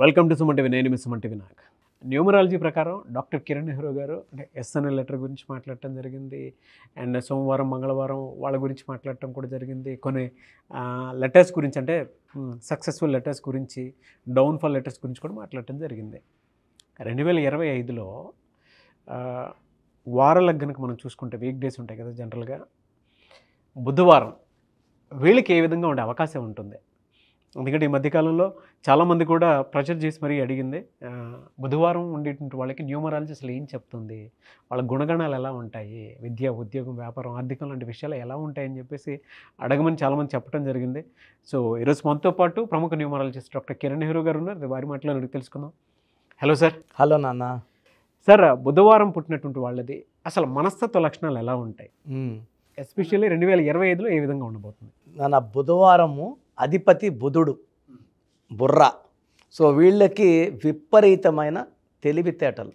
Welcome to Suman TV. నేను మీ Suman TV. నాకు numerology ప్రకారం డాక్టర్ కిరణ్ నెహ్రూ గారు అంటే ఎస్ఎన్ఎల్ లెటర్ గురించి మాట్లాడటం జరిగింది. అండ్ సోమవారం మంగళవారం వాళ్ళ గురించి మాట్లాడటం కూడా జరిగింది. కొన్ని లెటర్స్ గురించి అంటే సక్సెస్ఫుల్ లెటర్స్ గురించి, డౌన్ఫాల్ లెటర్స్ గురించి కూడా మాట్లాడటం జరిగింది. 2025లో వారాలకు కనుక మనం చూసుకుంటే వీక్ డేస్ ఉంటాయి కదా జనరల్గా. బుధవారం వీళ్ళకి ఏ విధంగా ఉండే అవకాశం ఉంటుంది? ఎందుకంటే ఈ మధ్యకాలంలో చాలామంది కూడా ప్రెషర్ చేసి మరీ అడిగింది, బుధవారం ఉండేటువంటి వాళ్ళకి న్యూమరాలజీ అసలు ఏం చెప్తుంది, వాళ్ళ గుణగణాలు ఎలా ఉంటాయి, విద్య, ఉద్యోగం, వ్యాపారం, ఆర్థికం లాంటి విషయాలు ఎలా ఉంటాయని చెప్పేసి అడగమని చాలామంది చెప్పడం జరిగింది. సో ఈరోజు మనతో పాటు ప్రముఖ న్యూమరాలజిస్ట్ డాక్టర్ కిరణ్ నెహ్రూ గారు ఉన్నారు. వారి మాటలో అడిగి తెలుసుకుందాం. Hello sir. హలో నాన్న. సార్, బుధవారం పుట్టినటువంటి వాళ్ళది అసలు మనస్తత్వ లక్షణాలు ఎలా ఉంటాయి? ఎస్పెషల్లీ 2025లో ఏ విధంగా ఉండబోతుంది? నాన్న, బుధవారము అధిపతి బుధుడు, బుర్ర. సో వీళ్ళకి విపరీతమైన తెలివితేటలు.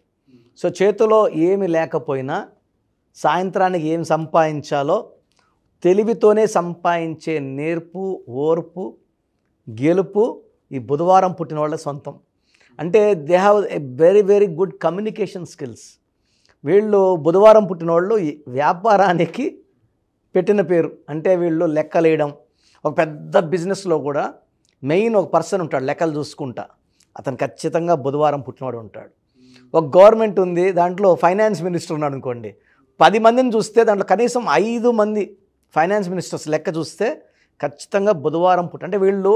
సో చేతిలో ఏమి లేకపోయినా సాయంత్రానికి ఏం సంపాదించాలో తెలివితోనే సంపాదించే నేర్పు, ఓర్పు, గెలుపు ఈ బుధవారం పుట్టిన వాళ్ళ సొంతం. అంటే they have a very very good communication skills. వీళ్ళు బుధవారం పుట్టిన వాళ్ళు వ్యాపారానికి పెట్టిన పేరు. అంటే వీళ్ళు లెక్కలేయడం, ఒక పెద్ద బిజినెస్లో కూడా మెయిన్ ఒక పర్సన్ ఉంటాడు లెక్కలు చూసుకుంటా, అతను ఖచ్చితంగా బుధవారం పుట్టినవాడు ఉంటాడు. ఒక గవర్నమెంట్ ఉంది, దాంట్లో ఫైనాన్స్ మినిస్టర్ ఉన్నాడు అనుకోండి, 10 మందిని చూస్తే దాంట్లో కనీసం 5 మంది ఫైనాన్స్ మినిస్టర్స్ లెక్క చూస్తే ఖచ్చితంగా బుధవారం అంటే వీళ్ళు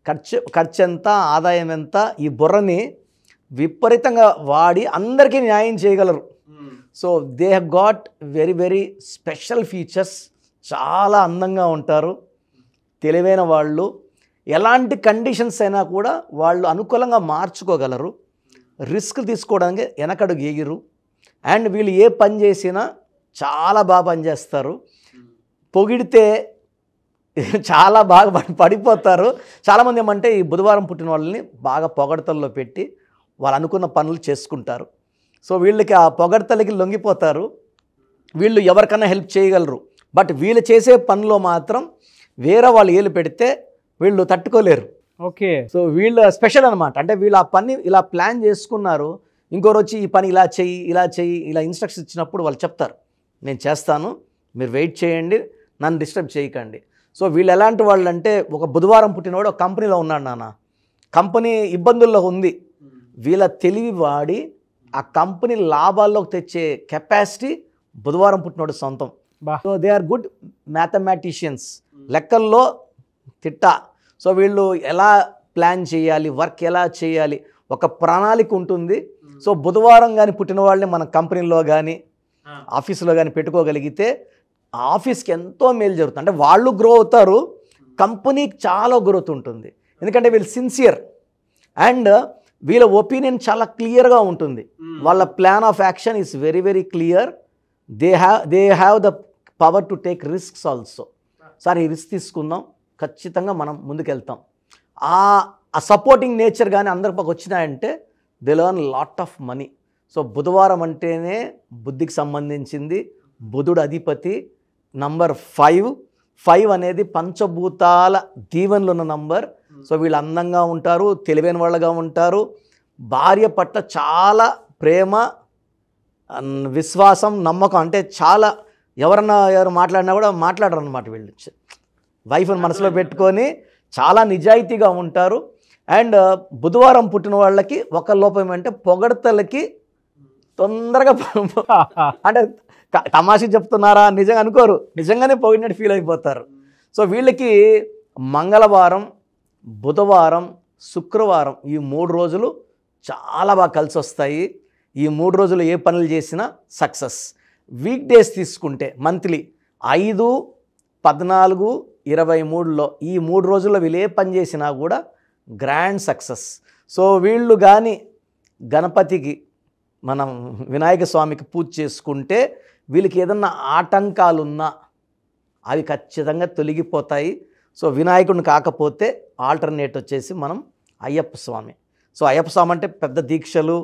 ఖర్చు ఎంత, ఆదాయం ఎంత, ఈ బుర్రని విపరీతంగా వాడి అందరికీ న్యాయం చేయగలరు. So they have got very very special features. చాలా అందంగా ఉంటారు, తెలివైన వాళ్ళు. ఎలాంటి కండిషన్స్ అయినా కూడా వాళ్ళు అనుకూలంగా మార్చుకోగలరు. రిస్క్ తీసుకోవడానికి వెనకడుగు ఎగిరు. అండ్ వీళ్ళు ఏ పని చేసినా చాలా బాగా పనిచేస్తారు. పొగిడితే చాలా బాగా పడిపోతారు. చాలామంది ఏమంటే ఈ బుధవారం పుట్టిన వాళ్ళని బాగా పొగడతల్లో పెట్టి వాళ్ళు అనుకున్న పనులు చేసుకుంటారు. సో వీళ్ళకి ఆ పొగడతలకి లొంగిపోతారు. వీళ్ళు ఎవరికైనా హెల్ప్ చేయగలరు. బట్ వీళ్ళు చేసే పనిలో మాత్రం వేరే వాళ్ళు ఏలు పెడితే వీళ్ళు తట్టుకోలేరు. ఓకే. సో వీళ్ళు స్పెషల్ అనమాట. అంటే వీళ్ళు ఆ పని ఇలా ప్లాన్ చేసుకున్నారు, ఇంకోరు వచ్చి ఈ పని ఇలా చెయ్యి, ఇలా చెయ్యి, ఇలా ఇన్స్ట్రక్షన్స్ ఇచ్చినప్పుడు వాళ్ళు చెప్తారు, నేను చేస్తాను, మీరు వెయిట్ చేయండి, నన్ను డిస్టర్బ్ చేయకండి. సో వీళ్ళు ఎలాంటి వాళ్ళు అంటే, ఒక బుధవారం పుట్టినవాడు ఒక కంపెనీలో ఉన్నాడు నాన్న, కంపెనీ ఇబ్బందుల్లో ఉంది, వీళ్ళ తెలివి వాడి ఆ కంపెనీ లాభాల్లోకి తెచ్చే కెపాసిటీ బుధవారం పుట్టినవాడు సొంతం. So they are good mathematicians, లెక్కల్లో తిట్ట. సో వీళ్ళు ఎలా ప్లాన్ చేయాలి, వర్క్ ఎలా చేయాలి, ఒక ప్రణాళిక ఉంటుంది. సో బుధవారం కానీ పుట్టిన వాళ్ళని మన కంపెనీలో కానీ ఆఫీసులో కానీ పెట్టుకోగలిగితే ఆఫీస్కి ఎంతో మేలు జరుగుతుంది. అంటే వాళ్ళు గ్రో అవుతారు, కంపెనీకి చాలా గ్రోత్ ఉంటుంది. ఎందుకంటే వీళ్ళు సిన్సియర్ అండ్ వీళ్ళ ఒపీనియన్ చాలా క్లియర్గా ఉంటుంది. వాళ్ళ plan of action is very very clear. They have the power to take risks also. Sir ఈ రిస్క్ తీసుకుందాం, ఖచ్చితంగా మనం ముందుకెళ్తాం. ఆ సపోర్టింగ్ నేచర్ కానీ అందరికి వచ్చినాయంటే they learn lot of money. So బుధవారం అంటేనే బుద్ధికి సంబంధించింది. బుధుడు అధిపతి. నంబర్ 5 అనేది పంచభూతాల దీవెనలు ఉన్న నంబర్. సో వీళ్ళు అందంగా ఉంటారు, తెలివైన వాళ్ళగా ఉంటారు, భార్య పట్ల చాలా ప్రేమ, విశ్వాసం, నమ్మకం. అంటే చాలా ఎవరు మాట్లాడినా కూడా మాట్లాడరు అనమాట. వీళ్ళు వైఫ్ని మనసులో పెట్టుకొని చాలా నిజాయితీగా ఉంటారు. అండ్ బుధవారం పుట్టిన వాళ్ళకి ఒక లోపం ఏమంటే పొగడతలకి తొందరగా అంటే తమాషా చెప్తున్నారా నిజంగా అనుకోరు, నిజంగానే పొగిడినట్టు ఫీల్ అయిపోతారు. సో వీళ్ళకి మంగళవారం, బుధవారం, శుక్రవారం ఈ 3 రోజులు చాలా బాగా కలిసి వస్తాయి. ఈ 3 రోజులు ఏ పనులు చేసినా సక్సెస్. వీక్ డేస్ తీసుకుంటే మంత్లీ 5, 14, 23లో ఈ 3 రోజుల్లో వీళ్ళు ఏ పని చేసినా కూడా గ్రాండ్ సక్సెస్. సో వీళ్ళు కానీ గణపతికి, మనం వినాయక స్వామికి పూజ చేసుకుంటే వీళ్ళకి ఏదన్నా ఆటంకాలున్నా అవి ఖచ్చితంగా తొలగిపోతాయి. సో వినాయకుడిని కాకపోతే ఆల్టర్నేట్ వచ్చేసి మనం అయ్యప్ప స్వామి. సో అయ్యప్ప స్వామి అంటే పెద్ద దీక్షలు,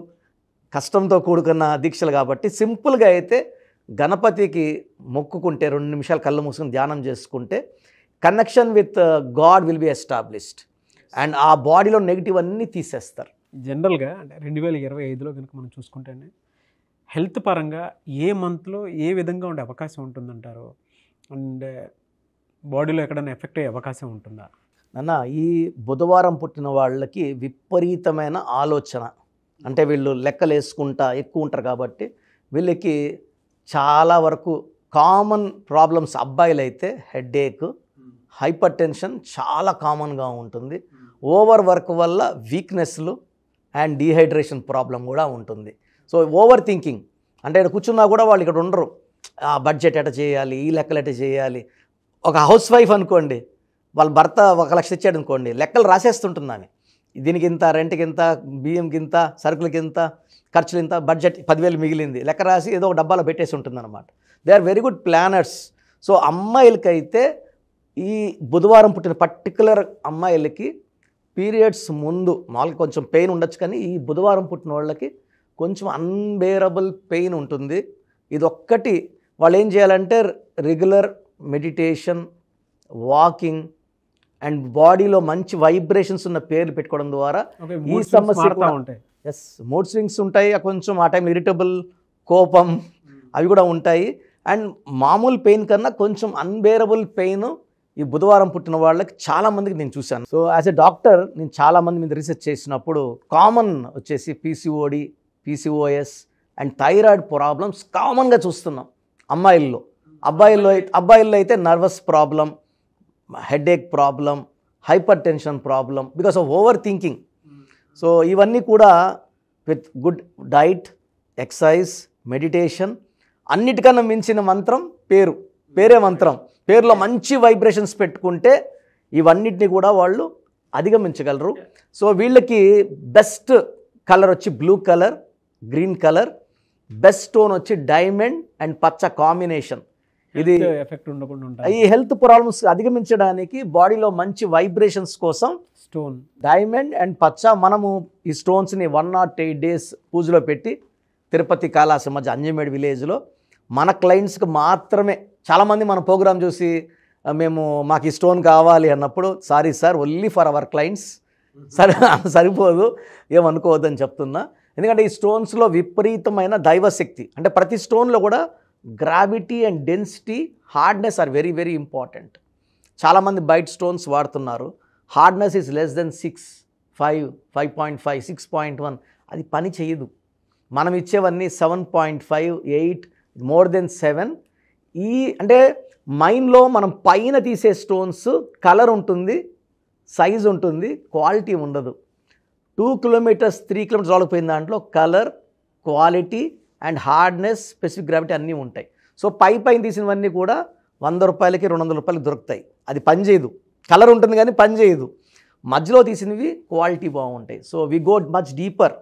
కష్టంతో కూడుకున్న దీక్షలు కాబట్టి సింపుల్గా అయితే గణపతికి మొక్కుకుంటే 2 నిమిషాలు కళ్ళు మూసుకొని ధ్యానం చేసుకుంటే connection with God will be established. And ఆ బాడీలో నెగిటివ్ అన్నీ తీసేస్తారు. జనరల్గా అంటే 2025లో కనుక మనం చూసుకుంటేనే హెల్త్ పరంగా ఏ మంత్లో ఏ విధంగా ఉండే అవకాశం ఉంటుందంటారు? అండ్ బాడీలో ఎక్కడైనా ఎఫెక్ట్ అయ్యే అవకాశం ఉంటుందా? నాన్న, ఈ బుధవారం పుట్టిన వాళ్ళకి విపరీతమైన ఆలోచన, అంటే వీళ్ళు లెక్కలు వేసుకుంటా ఎక్కువ ఉంటారు కాబట్టి వీళ్ళకి చాలా వరకు కామన్ ప్రాబ్లమ్స్, అబ్బాయిలు అయితే హెడేక్, హైపర్ టెన్షన్ చాలా కామన్గా ఉంటుంది. ఓవర్ వర్క్ వల్ల వీక్నెస్లు అండ్ డీహైడ్రేషన్ ప్రాబ్లం కూడా ఉంటుంది. సో ఓవర్ థింకింగ్, అంటే ఇక్కడ కూర్చున్నా కూడా వాళ్ళు ఇక్కడ ఉండరు. ఆ బడ్జెట్ ఎట చేయాలి, ఈ లెక్కలు ఎట చేయాలి. ఒక హౌస్ వైఫ్ అనుకోండి, వాళ్ళ భర్త 1 లక్ష ఇచ్చాడు అనుకోండి, లెక్కలు రాసేస్తుంటుంది ఆమె. దీనికి ఇంత, రెంట్కి ఇంత, బియ్యంకి ఇంత, సరుకులకి ఇంత, ఖర్చులు ఇంత, బడ్జెట్ 10,000 మిగిలింది, లెక్క రాసి ఏదో ఒక డబ్బాలో పెట్టేసి ఉంటుందన్నమాట. They are very good planners. So అమ్మాయిలకైతే ఈ బుధవారం పుట్టిన పర్టికులర్ అమ్మాయిలకి పీరియడ్స్ ముందు మామూలుగా కొంచెం పెయిన్ ఉండొచ్చు, కానీ ఈ బుధవారం పుట్టిన వాళ్ళకి కొంచెం అన్బేరబుల్ పెయిన్ ఉంటుంది. ఇది ఒక్కటి వాళ్ళు ఏం చేయాలంటే రెగ్యులర్ మెడిటేషన్, వాకింగ్ అండ్ బాడీలో మంచి వైబ్రేషన్స్ ఉన్న పేర్లు పెట్టుకోవడం ద్వారా ఈ సమస్య ఉంటాయి. మూడ్ స్వింగ్స్ ఉంటాయి, కొంచెం ఆ టైంలో ఇరిటబుల్, కోపం అవి కూడా ఉంటాయి. అండ్ మామూలు పెయిన్ కన్నా కొంచెం అన్బేరబుల్ పెయిన్ ఈ బుధవారం పుట్టిన వాళ్ళకి చాలామందికి నేను చూశాను. సో యాజ్ ఎ డాక్టర్ నేను చాలామంది మీద రీసెర్చ్ చేసినప్పుడు కామన్ వచ్చేసి PCOD, PCOS and thyroid problems కామన్గా చూస్తున్నాం అమ్మాయిల్లో. అబ్బాయిల్లో అయితే nervous problem, headache problem, hyper tension problem because of over thinking. So ఇవన్నీ కూడా with good diet, exercise, meditation, అన్నిటికన్నా మించిన మంత్రం పేరే మంత్రం. పేరులో మంచి వైబ్రేషన్స్ పెట్టుకుంటే ఇవన్నిటిని కూడా వాళ్ళు అధిగమించగలరు. సో వీళ్ళకి బెస్ట్ కలర్ వచ్చి blue colour, green colour, best stone వచ్చి డైమండ్ అండ్ పచ్చ కాంబినేషన్. ఇది ఎఫెక్ట్ ఉండకుండా ఈ హెల్త్ ప్రాబ్లమ్స్ అధిగమించడానికి బాడీలో మంచి వైబ్రేషన్స్ కోసం స్టోన్ డైమండ్ అండ్ పచ్చ. మనము ఈ స్టోన్స్ని 108 days పూజలో పెట్టి తిరుపతి కాళాసి మధ్య అంజమేడ్ విలేజ్లో మన క్లయింట్స్కి మాత్రమే. చాలామంది మన ప్రోగ్రామ్ చూసి మాకు ఈ స్టోన్ కావాలి అన్నప్పుడు, sorry sir, only for our clients, సరిపోదు, ఏమనుకోవద్దని చెప్తున్నా. ఎందుకంటే ఈ స్టోన్స్లో విపరీతమైన దైవశక్తి, అంటే ప్రతి స్టోన్లో కూడా gravity and density, hardness are very very important. చాలామంది బయట స్టోన్స్ వాడుతున్నారు, హార్డ్నెస్ ఈజ్ లెస్ దెన్ 6, 5, 5.5, 6.1, అది పని చేయదు. మనం ఇచ్చేవన్నీ 7.5, 8, మోర్ దెన్ 7. అంటే మైండ్లో మనం పైన తీసే స్టోన్స్ కలర్ ఉంటుంది, సైజ్ ఉంటుంది, క్వాలిటీ ఉండదు. 2 kilometers 3 kilometers వాళ్ళకి పోయిన దాంట్లో colour, quality and hardness, specific gravity అన్నీ ఉంటాయి. సో పైన తీసినవన్నీ కూడా 100 రూపాయలకి 200 రూపాయలకి దొరుకుతాయి. అది పని చేయదు, కలర్ ఉంటుంది కానీ పని చేయదు. మధ్యలో తీసినవి క్వాలిటీ బాగుంటాయి. So we go much deeper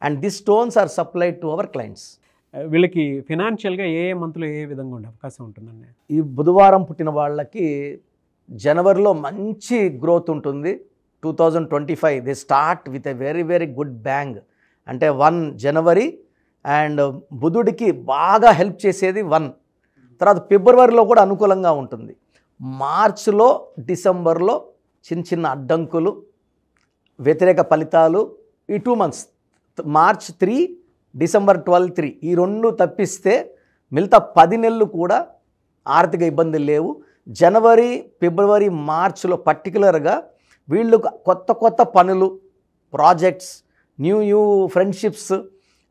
and this stones are supplied to our clients. వీళ్ళకి ఫినాన్షియల్గా ఏ మంత్లో ఏ విధంగా ఉండే అవకాశం ఉంటుందండి? ఈ బుధవారం పుట్టిన వాళ్ళకి జనవరిలో మంచి గ్రోత్ ఉంటుంది. 2025 they start with a very very good bang. అంటే 1 జనవరి అండ్ బుధుడికి బాగా హెల్ప్ చేసేది 1. తర్వాత ఫిబ్రవరిలో కూడా అనుకూలంగా ఉంటుంది. మార్చిలో, డిసెంబర్లో చిన్న అడ్డంకులు, వ్యతిరేక ఫలితాలు. ఈ 2 months, మార్చ్ 3, డిసెంబర్ 12, 3, ఈ 2 తప్పిస్తే మిగతా 10 నెలలు కూడా ఆర్థిక ఇబ్బందులు లేవు. జనవరి, ఫిబ్రవరి, మార్చ్లో పర్టికులర్గా వీళ్ళు కొత్త పనులు, projects, new friendships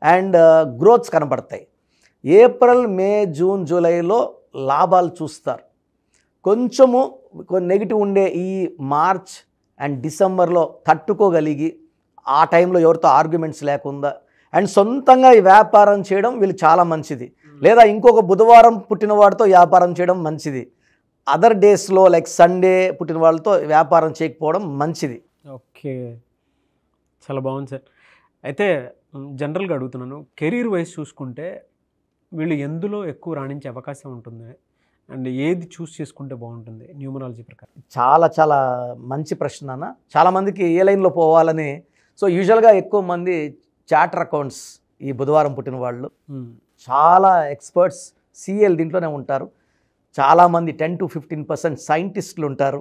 and growths కనబడతాయి. ఏప్రిల్, మే, జూన్, జూలైలో లాభాలు చూస్తారు. కొంచెము నెగిటివ్ ఉండే ఈ మార్చ్ అండ్ డిసెంబర్లో తట్టుకోగలిగి ఆ టైంలో ఎవరితో ఆర్గ్యుమెంట్స్ లేకుండా అండ్ సొంతంగా ఈ వ్యాపారం చేయడం వీళ్ళు చాలా మంచిది. లేదా ఇంకొక బుధవారం పుట్టిన వాడితో వ్యాపారం చేయడం మంచిది. అదర్ డేస్లో లైక్ సండే పుట్టిన వాళ్ళతో వ్యాపారం చేయకపోవడం మంచిది. ఓకే, చాలా బాగుంది సార్. అయితే జనరల్గా అడుగుతున్నాను, కెరీర్ వైజ్ చూసుకుంటే వీళ్ళు ఎందులో ఎక్కువ రాణించే అవకాశం ఉంటుంది అండ్ ఏది చూస్ చేసుకుంటే బాగుంటుంది న్యూమరాలజీ ప్రకారం? చాలా మంచి ప్రశ్న అన్న. చాలామందికి ఏ లైన్లో పోవాలని. సో యూజువల్గా ఎక్కువ మంది చార్టర్ అకౌంట్స్ ఈ బుధవారం పుట్టిన వాళ్ళు, చాలా ఎక్స్పర్ట్స్ సిఎల్ దీంట్లోనే ఉంటారు. చాలామంది 10 to 15% సైంటిస్టులు ఉంటారు.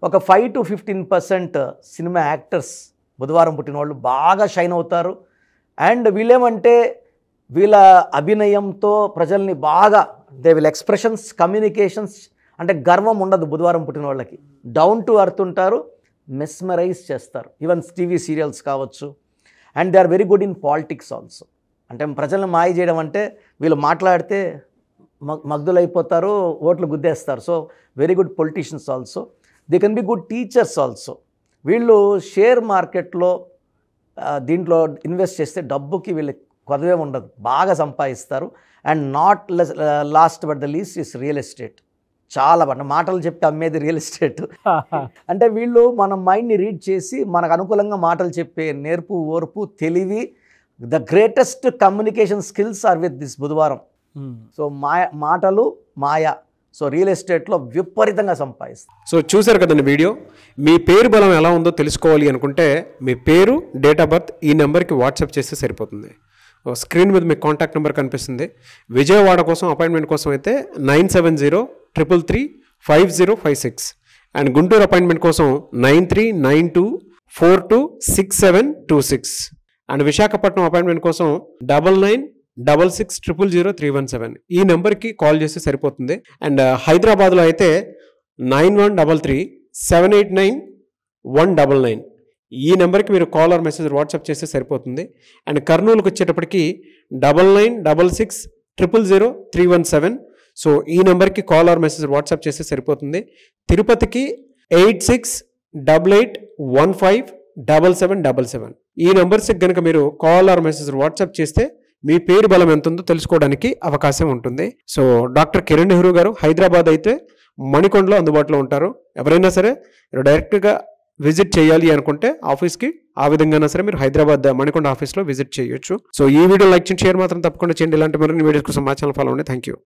ఒక 5 to 15% సినిమా యాక్టర్స్ బుధవారం పుట్టిన వాళ్ళు బాగా షైన్ అవుతారు. అండ్ వీళ్ళేమంటే వీళ్ళ అభినయంతో ప్రజల్ని బాగా దే విల్ ఎక్స్ప్రెషన్స్, కమ్యూనికేషన్స్, అంటే గర్వం ఉండదు బుధవారం పుట్టిన వాళ్ళకి. డౌన్ టు అర్త్ ఉంటారు, మెస్మరైజ్ చేస్తారు. ఈవెన్ టీవీ సీరియల్స్ కావచ్చు. And they are very good in politics also. అంటే ప్రజలను మాయ చేయడం అంటే వీళ్ళు మాట్లాడితే మగ్ధులైపోతారు, ఓట్లు గుద్దేస్తారు. So very good politicians also. They can be good teachers also. వీళ్ళు షేర్ మార్కెట్లో దీంట్లో ఇన్వెస్ట్ చేస్తే డబ్బుకి వీళ్ళకి కొదవే ఉండదు, బాగా సంపాదిస్తారు. And not lost but the least is real estate. చాలా మాటలు చెప్పి అమ్మేది రియల్ ఎస్టేట్. అంటే వీళ్ళు మన మైండ్ని రీడ్ చేసి మనకు అనుకూలంగా మాటలు చెప్పే నేర్పు, ఓర్పు, తెలివి, the greatest communication skills are with this బుధవారం. సో మాటలు మాయ. సో రియల్ ఎస్టేట్లో విపరీతంగా సంపాదిస్తారు. సో చూసారు కదండి వీడియో. మీ పేరు బలం ఎలా ఉందో తెలుసుకోవాలి అనుకుంటే మీ పేరు, డేట్ ఆఫ్ బర్త్ ఈ నెంబర్కి వాట్సాప్ చేస్తే సరిపోతుంది. స్క్రీన్ మీద మీకు కాంటాక్ట్ నెంబర్ కనిపిస్తుంది. విజయవాడ కోసం అపాయింట్మెంట్ కోసం అయితే 9703335056 అండ్ గుంటూరు అపాయింట్మెంట్ కోసం 9392426726 అండ్ విశాఖపట్నం అపాయింట్మెంట్ కోసం 9966000317 ఈ నెంబర్కి కాల్ చేస్తే సరిపోతుంది. అండ్ హైదరాబాద్లో అయితే 9133789199 ఈ నెంబర్కి మీరు కాల్ ఆర్ మెసేజ్ వాట్సాప్ చేస్తే సరిపోతుంది. అండ్ కర్నూలుకి వచ్చేటప్పటికి 9966000317 సో ఈ నెంబర్కి కాల్ ఆర్ మెసేజ్ వాట్సాప్ చేస్తే సరిపోతుంది. తిరుపతికి 8688157777 ఈ నెంబర్స్కి కనుక మీరు కాల్ ఆర్ మెసేజ్ వాట్సాప్ చేస్తే మీ పేరు బలం ఎంత ఉందో తెలుసుకోవడానికి అవకాశం ఉంటుంది. సో డాక్టర్ కిరణ్ నెహ్రూ గారు హైదరాబాద్ అయితే మణికొండలో అందుబాటులో ఉంటారు. ఎవరైనా సరే డైరెక్ట్గా విజిట్ చేయాలి అనుకుంటే ఆఫీస్కి ఆ విధంగా సరే మీరు హైదరాబాద్ మణికొండ ఆఫీస్లో విజిట్ చేయొచ్చు. సో ఈ వీడియో లైక్ చేయండి, షేర్ మాత్రం తప్పకుండా చేయండి. ఇలాంటి మరిన్ని వీడియోస్ కోసం మా ఛానల్ ఫాలో అవ్వండి. Thank you.